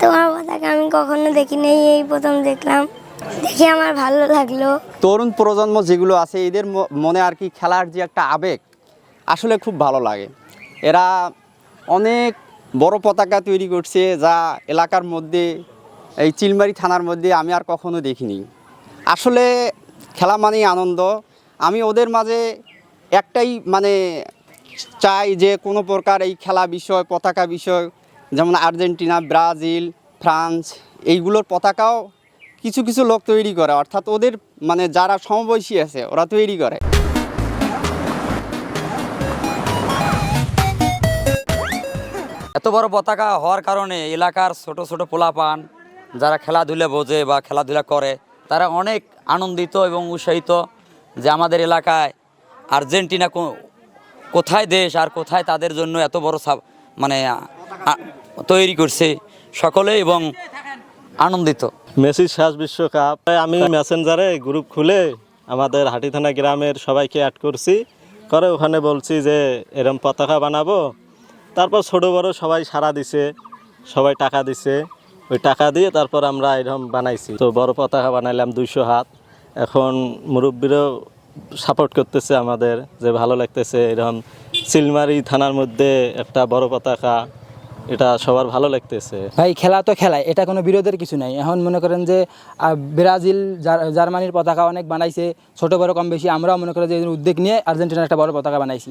তোমার পতাকা আমি কখনো দেখিনি, এই প্রথম দেখলাম, দেখে আমার ভালো লাগলো। তরুণ প্রজন্ম যেগুলো আছে এদের মনে আর কি খেলার যে একটা আবেগ আসলে খুব ভালো লাগে। এরা অনেক বড় পতাকা তৈরি করছে, যা এলাকার মধ্যে এই চিলমারি থানার মধ্যে আমি আর কখনো দেখিনি। আসলে খেলা মানেই আনন্দ। আমি ওদের মাঝে একটাই মানে চাই যে কোনো প্রকার এই খেলা বিষয়, পতাকা বিষয়, যেমন আর্জেন্টিনা, ব্রাজিল, ফ্রান্স এইগুলোর পতাকাও কিছু কিছু লোক তৈরি করে, অর্থাৎ ওদের মানে যারা সমবয়সী আছে ওরা তৈরি করে। এত বড় পতাকা হওয়ার কারণে এলাকার ছোট ছোট পোলাপান যারা খেলাধুলা বোঝে বা খেলাধুলা করে তারা অনেক আনন্দিত এবং উৎসাহিত যে আমাদের এলাকায় আর্জেন্টিনা কোথায় দেশ আর কোথায় তাদের জন্য এত বড় মানে তৈরি করছে সকলে এবং আনন্দিত। মেসির শেষ বিশ্বকাপ আমি মেসেঞ্জারে গ্রুপ খুলে আমাদের হাটি থানা গ্রামের সবাইকে অ্যাড করছি, করে ওখানে বলছি যে এরম পতাকা বানাবো। তারপর ছোট বড় সবাই সাড়া দিছে, সবাই টাকা দিছে, ওই টাকা দিয়ে তারপর আমরা এরকম বানাইছি। তো বড় পতাকা বানাইলাম 200 হাত। এখন মুরব্বীরাও সাপোর্ট করতেছে আমাদের, যে ভালো লাগতেছে এরকম চিলমারি থানার মধ্যে একটা বড় পতাকা, এটা সবার ভালো লাগতেছে। ভাই খেলা তো খেলায়, এটা কোনো বিরোধের কিছু নাই। এখন মনে করেন যে ব্রাজিল জার্মানির পতাকা অনেক বানাইছে, ছোট বড় কম বেশি, আমরাও মনে করেন যে উদ্যোগ নিয়ে আর্জেন্টিনার একটা বড় পতাকা বানাইছি।